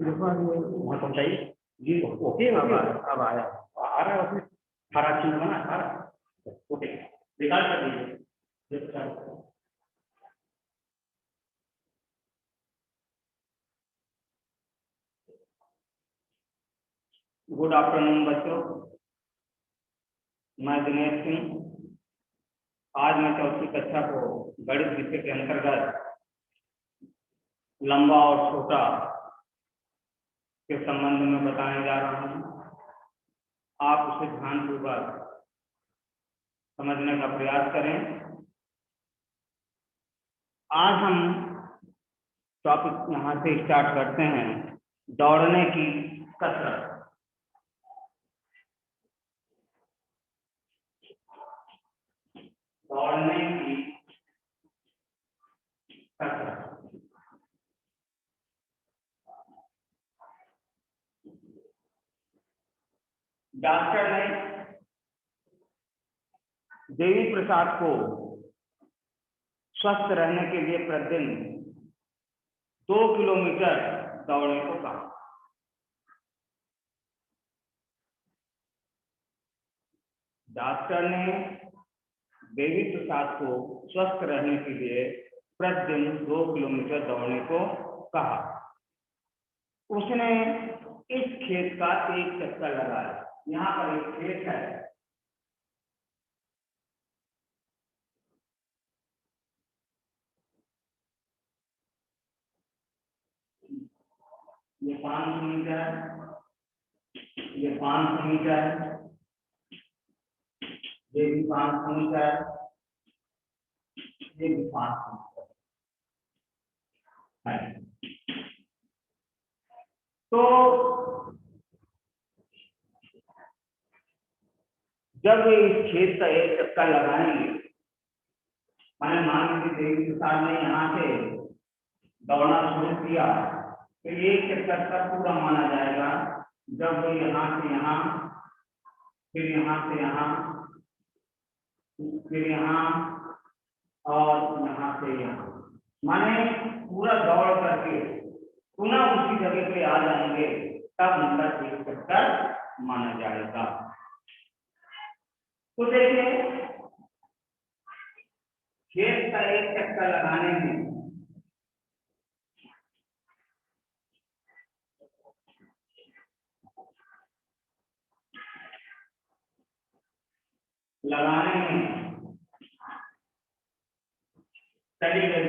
वहाँ पहुँचाइए जी। ओके अब आया आ रहा है उसमें हरा चिन्ह बना आ रहा है। ओके रिकॉर्ड कर दीजिए। गुड आफ्टरनून बच्चों, मैं दिनेश सिंह। आज मैं चौथी कक्षा को गणित विषय के अंतर्गत लंबा और छोटा के संबंध में बताने जा रहा हूँ। आप उसे ध्यानपूर्वक समझने का प्रयास करें। आज हम टॉपिक यहाँ से स्टार्ट करते हैं, दौड़ने की कसरत। दौड़ने की कसरत। डॉक्टर ने देवी प्रसाद को स्वस्थ रहने के लिए प्रतिदिन 2 किलोमीटर दौड़ने को कहा। डॉक्टर ने देवी प्रसाद को स्वस्थ रहने के लिए प्रतिदिन 2 किलोमीटर दौड़ने को कहा। उसने इस खेत का एक चक्कर लगाया। यहाँ पर एक खेत है, ये 500 मीटर, ये 500 मीटर, ये भी 500 मीटर, ये भी 500 मीटर है। तो जब वे इस खेत का एक चक्कर लगाएंगे, मैंने मान लीजिए देवी प्रसाद ने यहाँ से दौड़ना शुरू किया, तो एक चक्कर तब पूरा माना जाएगा जब वो यहाँ से यहाँ, फिर यहाँ से यहाँ, फिर यहाँ और यहाँ से यहाँ, माने पूरा दौड़ करके पुनः उसी जगह पे आ जाएंगे, तब उनका एक चक्कर माना जाएगा। तो देखिए, खेत का एक चक्कर लगाने में चली गई।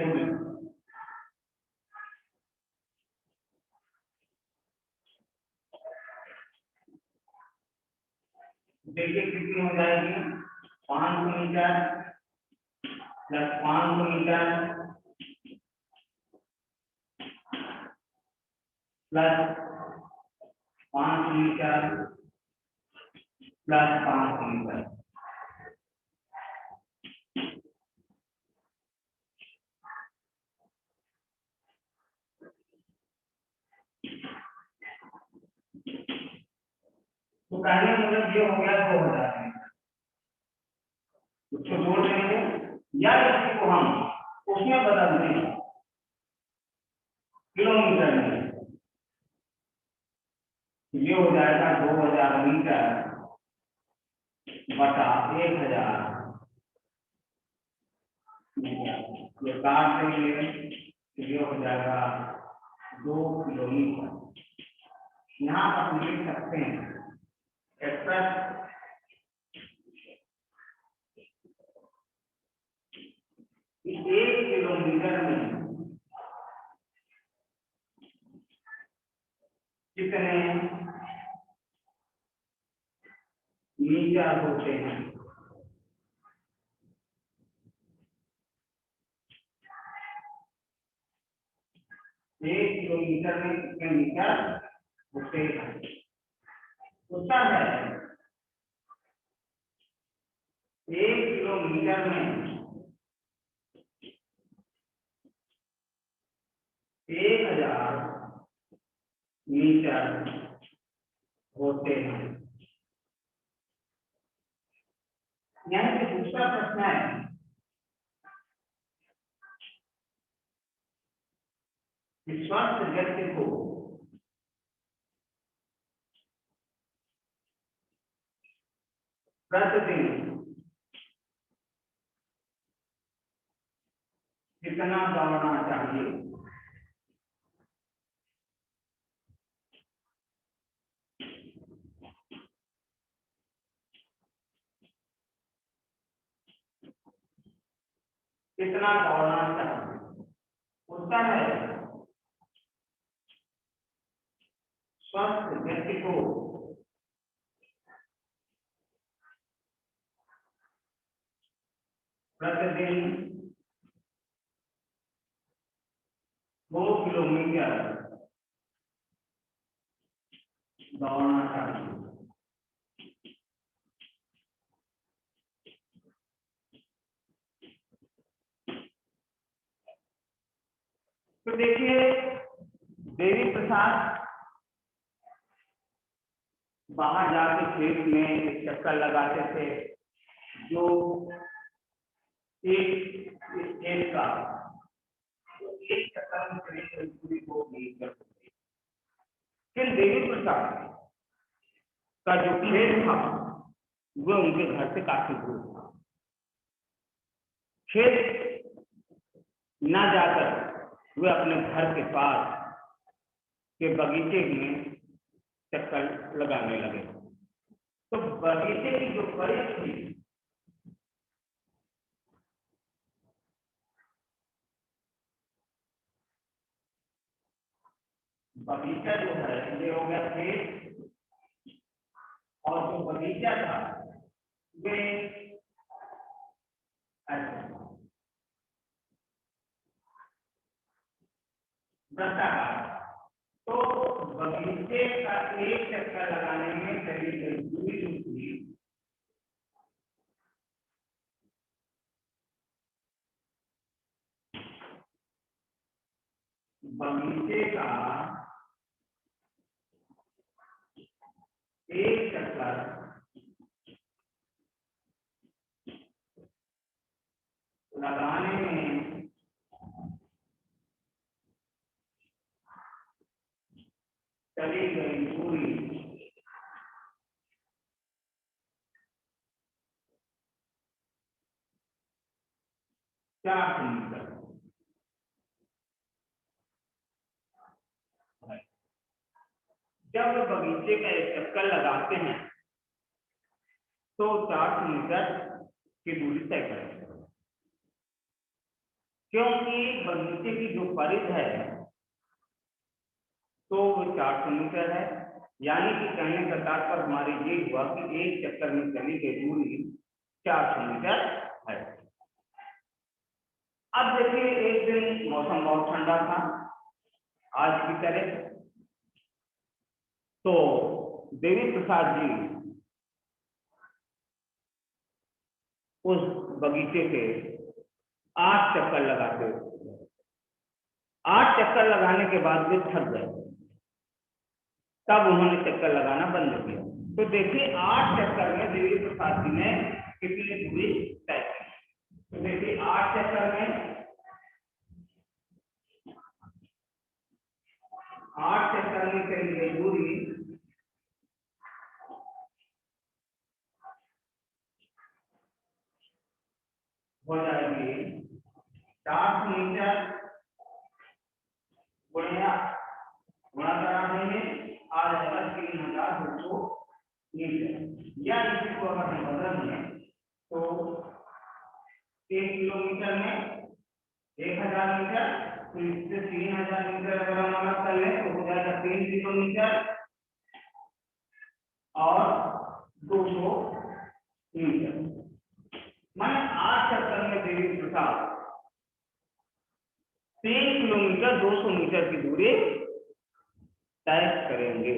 देखिए कितनी हो जाएगी, 500 metre plus 500 metre plus 500 metre plus 500 metre. तो कहने का मतलब ये हो गया 2000 मीटर। उसको जोड़ देंगे या इसी को हम उसमें बदल देंगे किलोमीटर में, ये हो जाएगा 2000 मीटर बटा 1000 मीटर। ये काट देंगे, ये हो जाएगा 2 किलोमीटर। यहाँ पर हम लिख सकते हैं एक्सप्रेस 1 किलोमीटर में कितने मीटर होते हैं। एक किलोमीटर में कितने मीटर होते हैं। उत्तर है 1 किलोमीटर में 1000 मीटर होते हैं। यहाँ पे दूसरा प्रश्न है, स्वस्थ व्यक्ति को कितना दौड़ना चाहिए। कितना दौड़ना चाहिए। उत्तर है स्वस्थ व्यक्ति को प्रतिदिन 2 किलोमीटर दौड़ना चाहिए। तो देखिए देवी प्रसाद बाहर जाके खेत में एक चक्कर लगाते थे, जो एक खेत का एक चक्कर में करीब पूरी को नहीं कर सकते। फिर देवी प्रसाद का जो खेत था वो उनके घर से काफी दूर था। खेत न जाकर वे अपने घर के पास के बगीचे में चक्कर लगाने लगे। तो बगीचे की जो परिधि थी बगीचा जो है ये हो गया खेत, और जो बगीचा था वे वृत्ताकार। तो बगीचे का एक चक्कर लगाने में करीब दूरी होती बगीचे का एक चक्कर लगाने में चली गई दूरी 4 मीटर। जब बगीचे का एक चक्कर लगाते हैं तो 4 मीटर की दूरी तय करें, क्योंकि बगीचे की जो परिधि है तो वो 400 मीटर है। यानी कि कहने का तात्पर्य हमारे ये हुआ कि एक चक्कर में चली गई दूरी 400 मीटर है। अब देखिए एक दिन मौसम बहुत ठंडा था आज की तरह, तो देवी प्रसाद जी उस बगीचे के 8 चक्कर लगाते। 8 चक्कर लगाने के बाद वे थक गए, तब उन्होंने चक्कर लगाना बंद किया। तो देखिए 8 चक्कर में देवी प्रसाद जी ने कितनी दूरी तय की। तो देखिए 8 चक्कर में 8 चक्कर में चली गई दूरी हो जाएगी 400 मीटर गुणा करा देंगे आ जाएगा 3200 मीटर। या इसी को अगर हम बदल दें तो 1 किलोमीटर में 1000 मीटर, तो इससे 3000 मीटर अगर हम अलग कर लें तो हो जाएगा 3 किलोमीटर और 200 मीटर। मैंने 8 चक्कर में देवी प्रसाद 3 किलोमीटर 200 मीटर की दूरी तय करेंगे।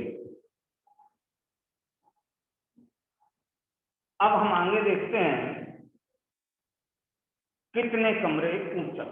अब हम आगे देखते हैं कितने कमरे ऊंचा।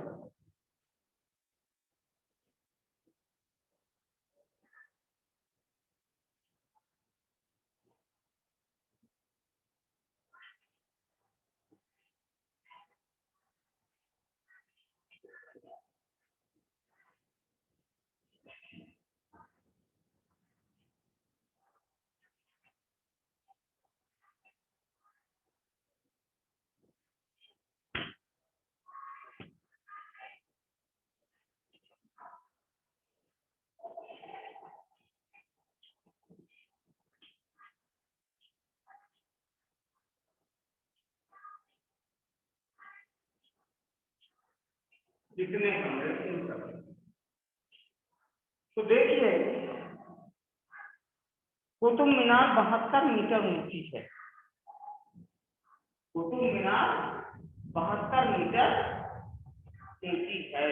जितने कमरे उन सके। तो देखिए कुतुब मीनार 72 मीटर ऊंची है। कुतुब मीनार 72 मीटर ऊंची है।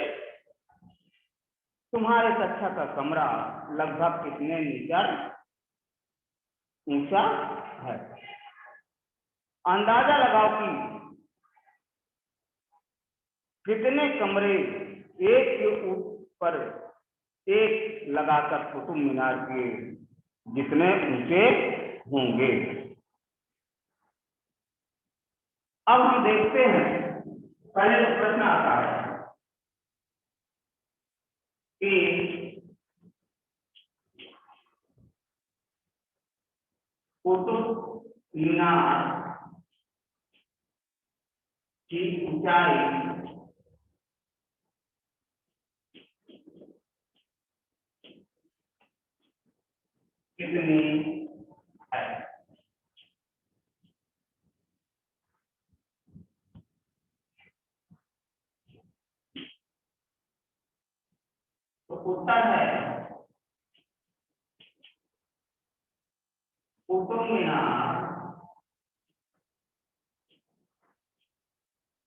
तुम्हारे कक्षा का कमरा लगभग कितने मीटर ऊंचा है? अंदाजा लगाओ कि कितने कमरे एक के ऊपर एक लगाकर कुतुब मीनार के जितने ऊंचे होंगे। अब हम देखते हैं, पहले तो प्रश्न आता है कि कुतुब मीनार की ऊंचाई कितनी है? तो उत्तर है कुतुब मीनार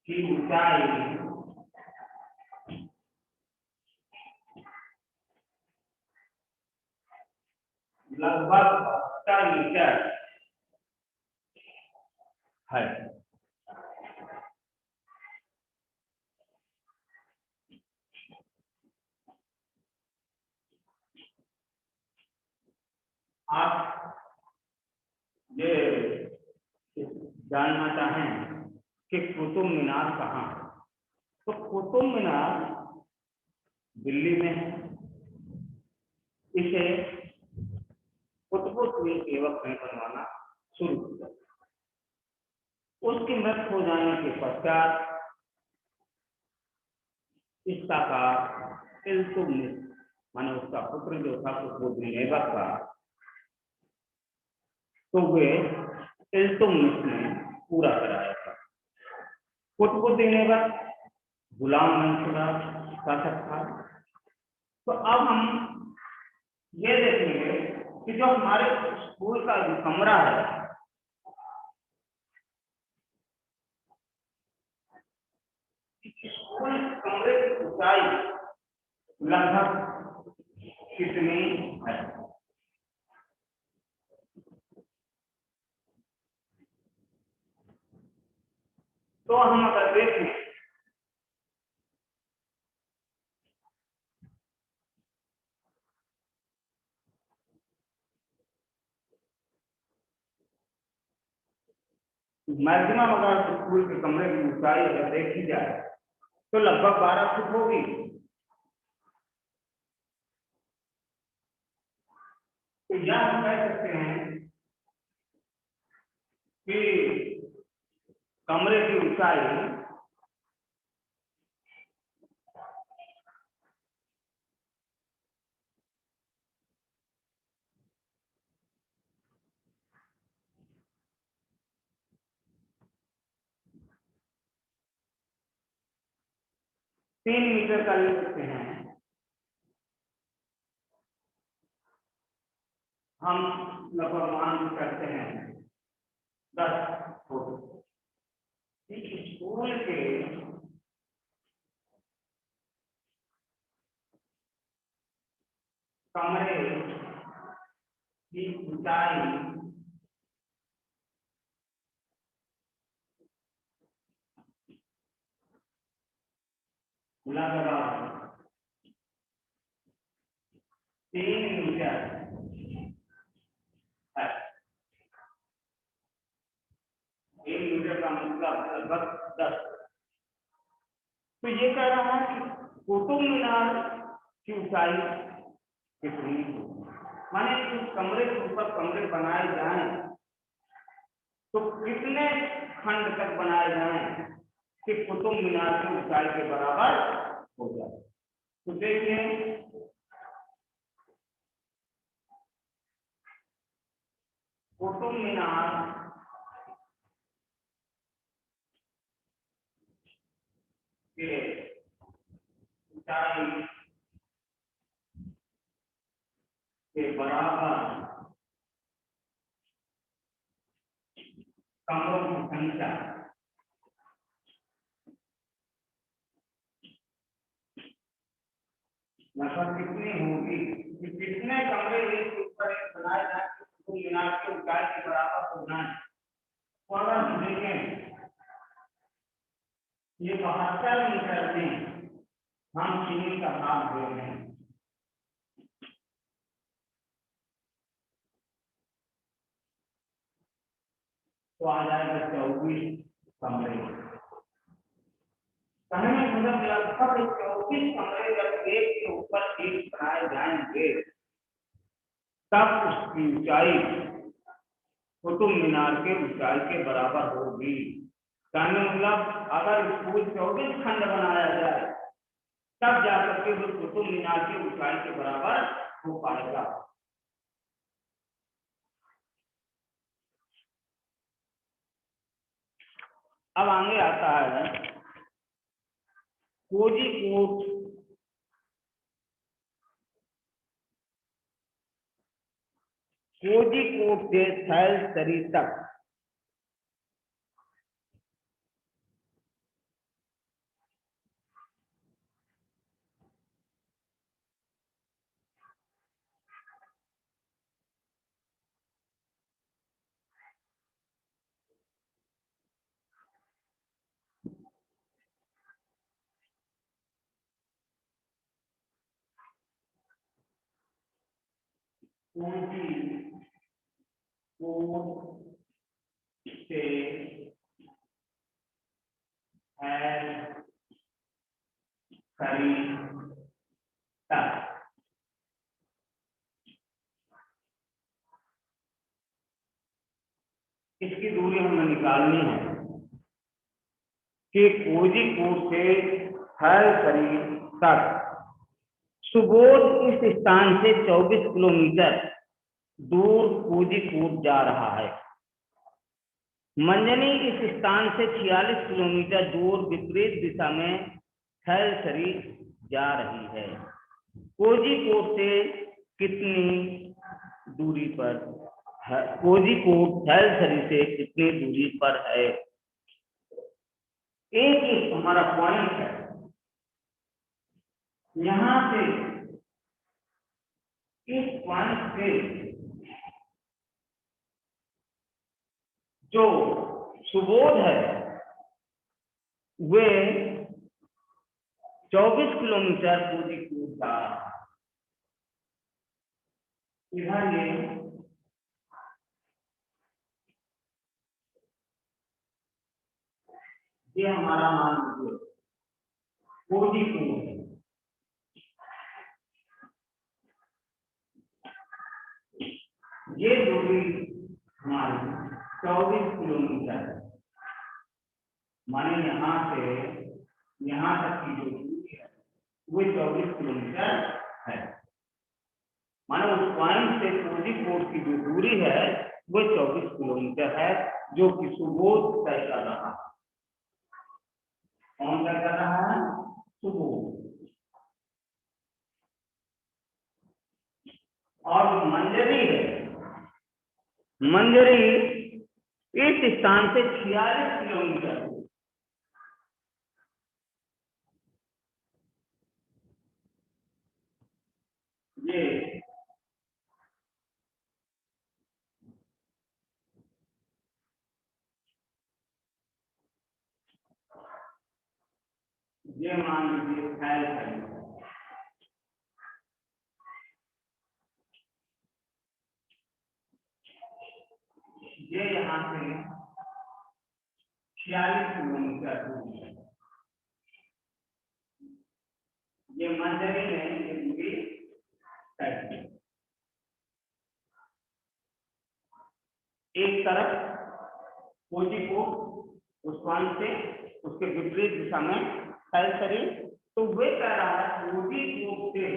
की ऊंचाई लगभग 72 मीटर है। आप ये जानना चाहें कि कुतुब मीनार कहाँ है, तो कुतुब मीनार दिल्ली में है। इसे कुतुबुद्दीन ऐबक ने बनवाना शुरू किया। उसकी मृत्यु हो जाने के पश्चात इसका का इल्तुतमिश माने उसका पुत्र जो था कुतुबुद्दीन ऐबक का, तो वे इल्तुतमिश ने पूरा कराया था। कुतुबुद्दीन ऐबक गुलाम मंसूरा शासक था। तो अब हम ये देखेंगे कि जो हमारे स्कूल का जो कमरा है, स्कूल कमरे की ऊंचाई लगभग कितनी है? तो हम अगर देखें मैक्सिमम अगर स्कूल के कमरे की ऊंचाई अगर देखी जाए तो लगभग 12 फुट होगी। तो यह हम कह सकते हैं कि कमरे की ऊंचाई 3 मीटर का ले सकते हैं। हम लगभग मान करते हैं 10 फुट। स्कूल के कमरे की ऊंचाई लगभग 3 मीटर है। 1 मीटर का मतलब लगभग 10। तो ये कह रहा है कि कुतुब मीनार की ऊंचाई कितनी, माने उस कमरे के ऊपर कमरे बनाए जाएं तो कितने खंड तक बनाए जाएं कि कुतुब मीनार की ऊंचाई के बराबर हो जाए। तो देखिए कुतुब मीनार के ऊंचाई के बराबर कमरों की संख्या लगभग कितनी होगी कि कितने कमरे एक के ऊपर एक बनाए जाए तो मीनार के ऊंचाई के बराबर होना है। तो अगर हम देखें ये 72 मीटर में हम चीनी का भाग दे रहे हैं तो आ जाएगा 24 कमरे। कहने मतलब लगभग 24 कमरे जब एक के ऊपर एक बनाए जाएंगे तब उसकी ऊंचाई कुतुब मीनार के ऊंचाई के बराबर होगी। कहने मतलब अगर स्कूल 24 खंड बनाया जाए तब जाकर के वो कुतुब मीनार की ऊंचाई के बराबर हो पाएगा। अब आगे आता है कोझिकोड से थैलसरी तक कोझिकोड से थैलसरी तक इसकी दूरी हमें निकालनी है कि कोझिकोड से थैलसरी तक सुबोध इस स्थान से 24 किलोमीटर दूर कोझिकोड जा रहा है। मंजनी इस स्थान से 46 किलोमीटर दूर विपरीत दिशा में थैलसरी जा रही है। कोझिकोड से कितनी दूरी पर है? कोझिकोड थैलसरी से कितनी दूरी पर है? एक हमारा पॉइंट है, यहां से इस पॉइंट से जो सुबोध है वे 24 किलोमीटर कोझिकोड जा रहा है। इधर ये हमारा मान लीजिए कोझिकोड ये दूरी हमारी 24 किलोमीटर है। माने यहाँ से यहाँ तक की जो दूरी है वो 24 किलोमीटर है। माने उस पॉइंट से कोझिकोड की जो दूरी है वो 24 किलोमीटर है जो कि सुबोध तय कर रहा है। कौन तय कर रहा है? सुबोध। और मंजरी है, मंजरी इस स्थान से 46 किलोमीटर ये मान लीजिए थैलसरी। ये यहाँ से 46 किलोमीटर दूर है। ये मंजरी में ये दूरी तय की। एक तरफ कोझिकोड उस पॉइंट से उसके विपरीत दिशा में थैलसरी, तो वे कह रहा है कोझिकोड से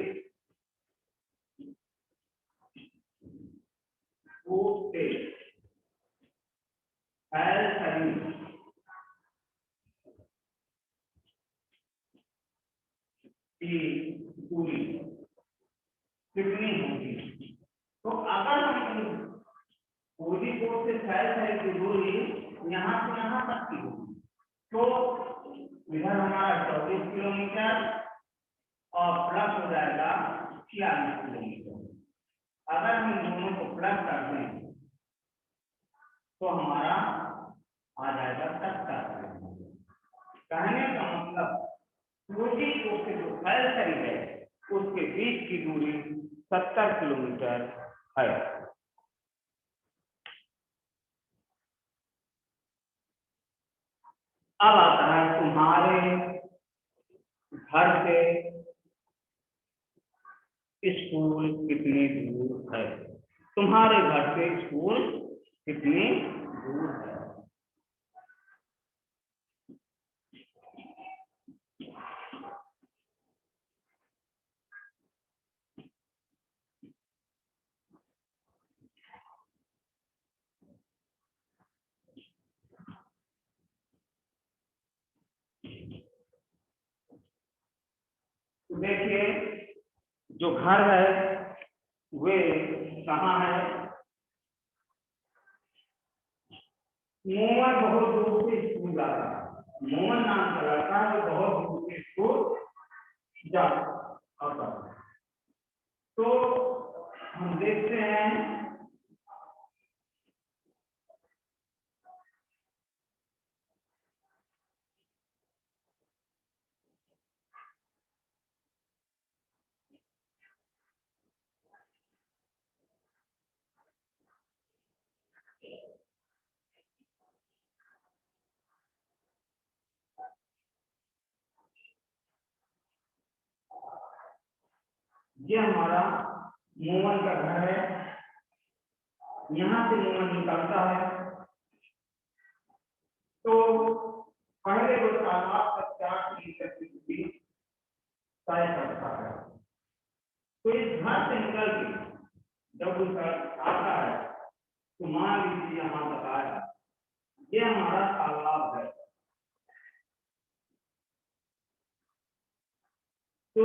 थैलसरी की दूरी कितनी होगी। तो अगर हम पूर्वी कोण से छाया की दूरी यहाँ से यहाँ तक की होगी तो इधर हमारा 24 किलोमीटर और प्लस हो जाएगा 46 किलोमीटर। अगर हम दोनों को प्लस कर दें तो हमारा आ जाएगा 70 किलोमीटर। कहने का मतलब पूर्वी कोण से जो फैलसरी है उसके बीच की दूरी 70 किलोमीटर है। अब आता है तुम्हारे घर से स्कूल कितनी दूर है। तुम्हारे घर से स्कूल कितनी दूर है। तो देखिए जो घर है वे कहाँ है। मोहन बहुत दूर से स्कूल जाता है। मोहन नाम का लड़का है वो बहुत दूर से स्कूल जाता है। तो हम देखते हैं ये हमारा मोहन का घर है। यहाँ से मोहन निकलता है तो पहले वो तालाब तक 4 किलोमीटर की दूरी तय करता है। तो इस घर से निकल के जब वो आता है तो मान लीजिए यहाँ तक आया, ये हमारा तालाब है। तो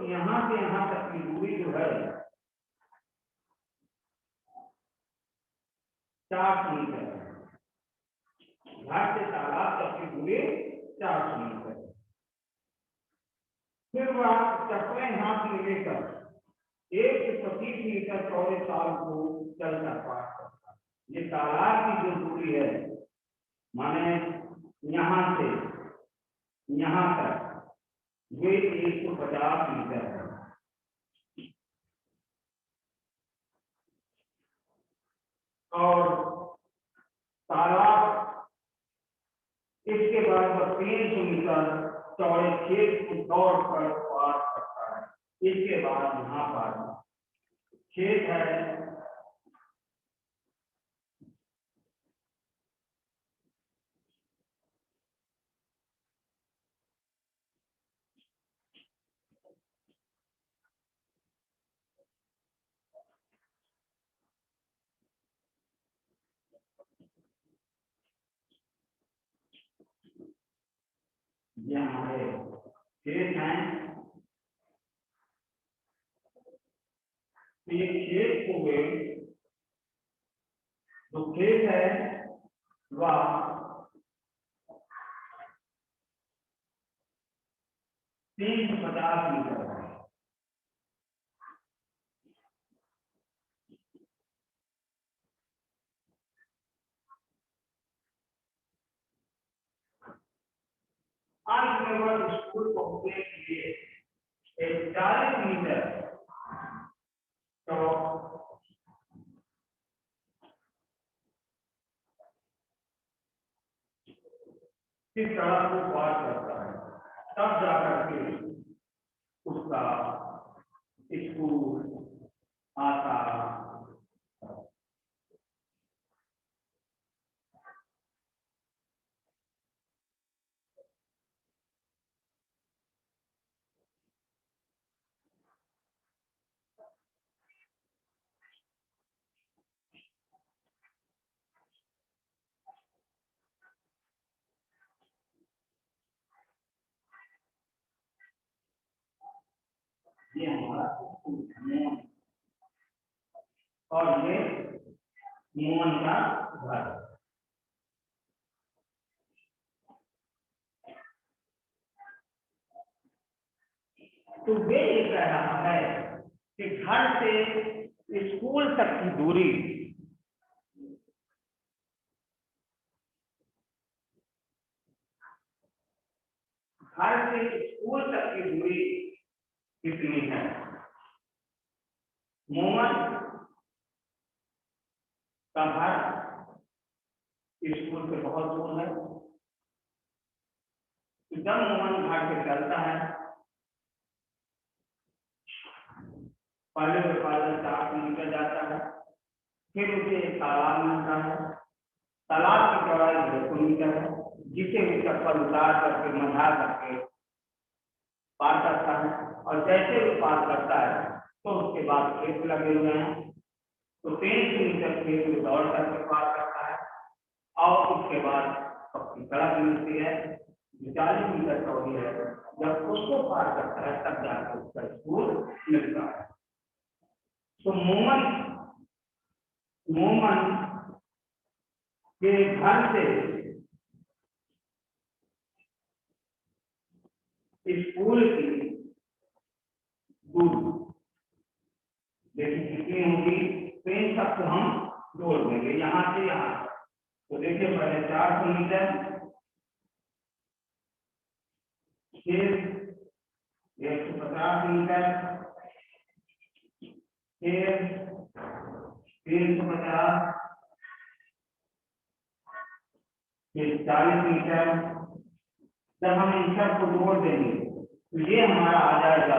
यहाँ से यहाँ तक की दूरी जो है 4 किलोमीटर है। घर से तालाब तक की दूरी 4 किलोमीटर। फिर वह चप्पलें हाथ में लेकर 125 मीटर चौड़े ताल को चलकर पार करता है। ये तालाब की जो दूरी है माने यहाँ से यहाँ तक ये 150 मीटर है। और तालाब इसके बाद वह 300 मीटर चौड़े खेत को दौड़ कर पार करता है। इसके बाद यहाँ पर खेत है। ये हमारे खेत हैं। ये खेत को वे जो खेत है वह 350 मीटर है। अंत में वह स्कूल पहुंचने के लिए 40 मीटर तो इस सड़क को पार करता है। तब जाकर के उसका स्कूल आता। ये हमारा मोहन, और ये मोहन का घर। तो वे ये कह रहा है कि घर से स्कूल तक की दूरी घर से स्कूल तक की दूरी कितनी है। मोहन का घर स्कूल से बहुत दूर है। जब मोहन घर से चलता है, पहले वो 4 किलोमीटर जाता है, फिर उसे एक तालाब मिलता है। तालाब की चौड़ाई 2 किलोमीटर है, जिसे वो चप्पल उतार करके मझा करके पार करता है। और जैसे वो पार करता है तो उसके बाद खेत लगे हुए हैं, तो 3 किलोमीटर खेत में दौड़ करके पार करता है। और उसके बाद पक्की सड़क मिलती है जो 40 मीटर चौड़ी है। जब उसको पार करता है तब जाकर उसका स्कूल मिलता है। तो मोमन के घर से स्कूल की दूरी देखिए कितनी होगी। तो इन सबको हम जोड़ देंगे यहाँ से यहाँ। तो देखिए पहले 4 किलोमीटर, फिर 150 मीटर, फिर 350, फिर 40 मीटर। जब हम इन सबको जोड़ देंगे तो ये हमारा आ जाएगा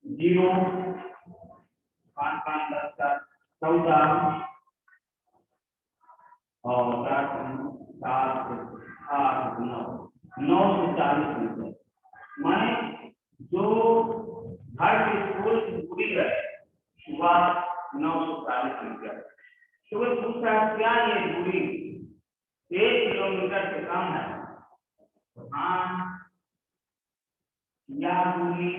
0, 5, 5, 10, 14 और 7, 8, 9 से 40 मीटर। माने जो घर के स्कूल की दूरी है वह 940 मीटर। तो वो पूछ रहा है क्या ये दूरी 1 किलोमीटर से कम है। तो हाँ, यह दूरी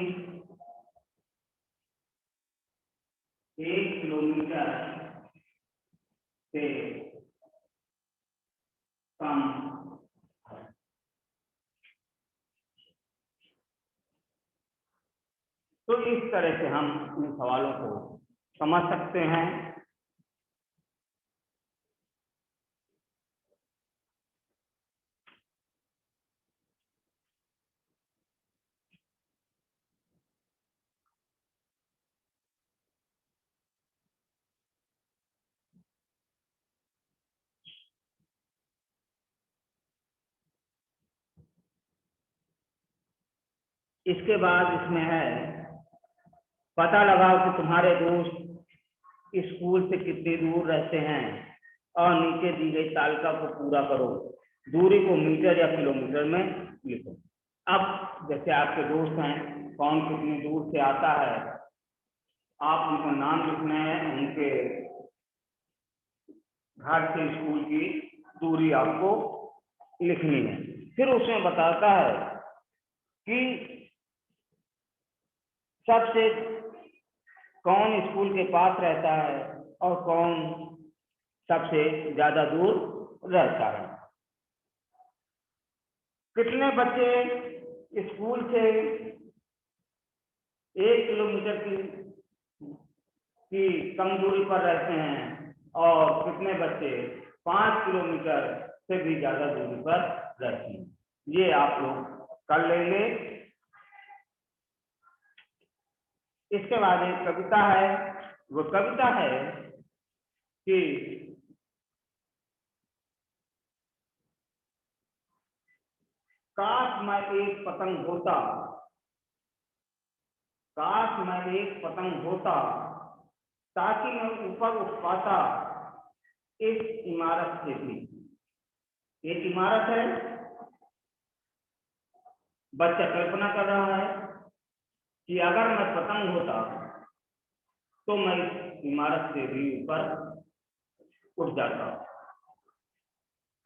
1 किलोमीटर से कम है। तो इस तरह से हम इन सवालों को समझ सकते हैं। इसके बाद इसमें है पता लगाओ कि तुम्हारे दोस्त स्कूल से कितनी दूर रहते हैं और नीचे दी गई तालिका को पूरा करो। दूरी को मीटर या किलोमीटर में लिखो। अब जैसे आपके दोस्त हैं, कौन कितनी दूर से आता है, आप उनका नाम लिखना है, उनके घर से स्कूल की दूरी आपको लिखनी है। फिर उसमें बताता है कि सबसे कौन स्कूल के पास रहता है और कौन सबसे ज्यादा दूर रहता है। कितने बच्चे स्कूल से 1 किलोमीटर की कम दूरी पर रहते हैं और कितने बच्चे 5 किलोमीटर से भी ज्यादा दूरी पर रहते हैं। ये आप लोग कर लेंगे। इसके बाद एक कविता है। वो कविता है कि काश मैं एक पतंग होता, काश मैं एक पतंग होता ताकि मैं ऊपर उठ पाता इस इमारत से भी। एक इमारत है, बच्चा कल्पना कर रहा है कि अगर मैं पतंग होता तो मैं इस इमारत से भी ऊपर उठ जाता।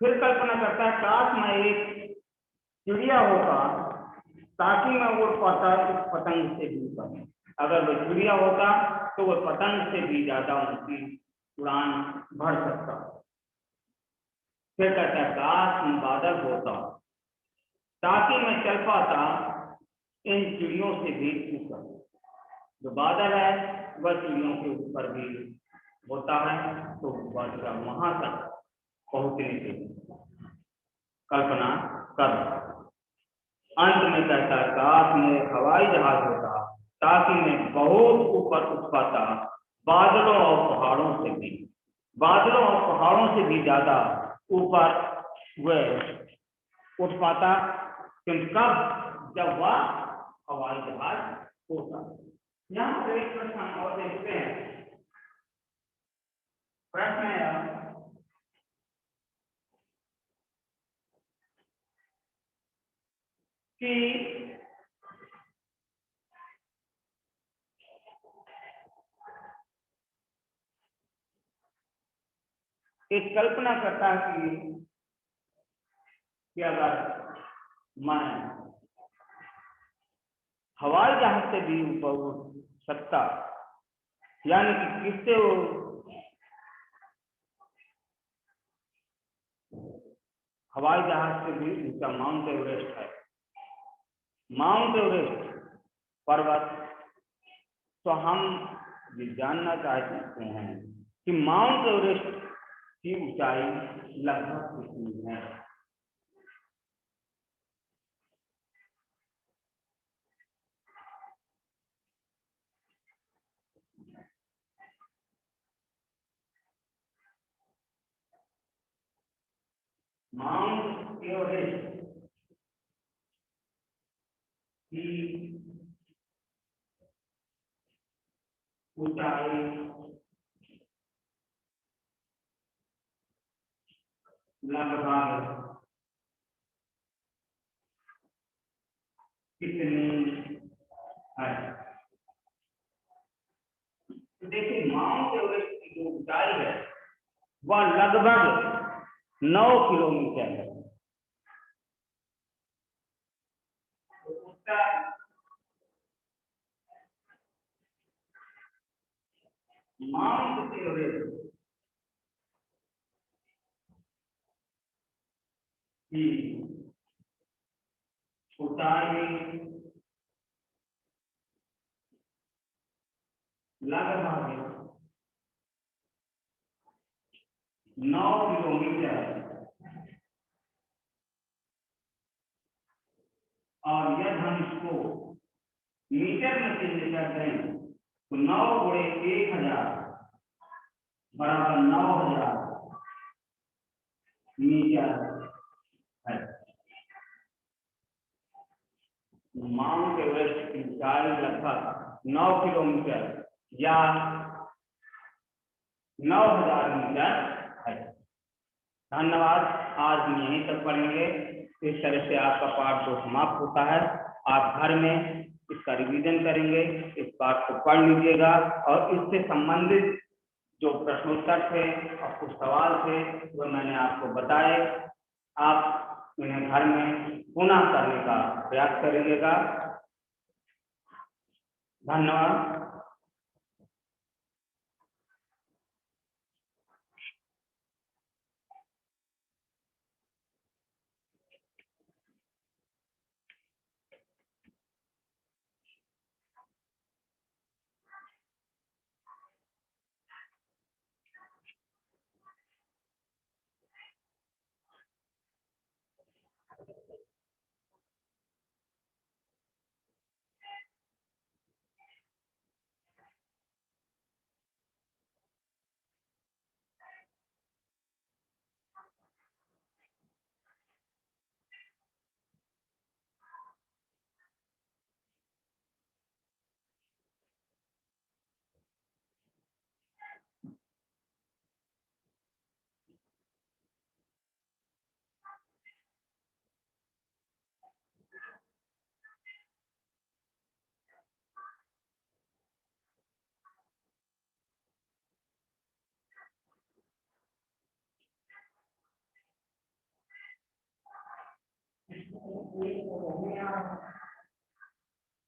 फिर कल्पना करता है काश मैं एक चिड़िया होता ताकि मैं उड़ पाता इस पतंग से भी ऊपर। अगर वो चिड़िया होता तो वो पतंग से भी ज्यादा उनकी उड़ान भर सकता। फिर कहता है काश में बादल होता ताकि मैं चल पाता इन चिड़ियों से भी ऊपर। जो बादल है वह चिड़ियों के ऊपर भी होता है, तो बादल वहां तक पहुंचने की कल्पना कर। अंत में कहता है काश में हवाई जहाज होता ताकि मैं बहुत ऊपर उठ पाता, बादलों और पहाड़ों से भी, बादलों और पहाड़ों से भी ज्यादा ऊपर वह उठ पाता। क्योंकि कब, जब वह हवाई जहाज होता। यहाँ पर एक प्रश्न और देखते हैं। प्रश्न है कि एक कल्पना करता है कि अगर मैं हवाई जहाज से भी ऊपर उड़ सकता, यानी कि किससे वो हवाई जहाज से भी ऊंचा माउंट एवरेस्ट है। माउंट एवरेस्ट पर्वत, तो हम ये जानना चाहते हैं कि माउंट एवरेस्ट की ऊंचाई लगभग कितनी है। माउंट एवरेस्ट की ऊंचाई लगभग कितनी है। तो देखिए माउंट एवरेस्ट की जो ऊंचाई है वह लगभग 9 किलोमीटर है। तो उसका माउंट एवरेस्ट की ऊंचाई लगभग 9 किलोमीटर, और यदि हम इसको मीटर में चेंज कर दें तो 9 गुणे 1000 बराबर 9000 मीटर है। माउंट एवरेस्ट की ऊंचाई लगभग 9 किलोमीटर या 9000 मीटर है। धन्यवाद। आज हम यहीं तक पढ़ेंगे। इस तरह से आपका पाठ जो समाप्त होता है, आप घर में इसका रिवीजन करेंगे, इस पाठ को पढ़ लीजिएगा और इससे संबंधित जो प्रश्नोत्तर थे और कुछ सवाल थे वो मैंने आपको बताए। आप इन्हें घर में पुनः करने का प्रयास करिएगा। धन्यवाद।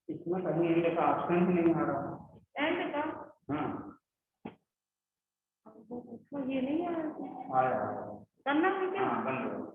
इसमें कहीं एंड का ऑप्शन ही नहीं आ रहा। एंड का हाँ तो ये नहीं आ रहा आया करना है क्या? हाँ बंद हो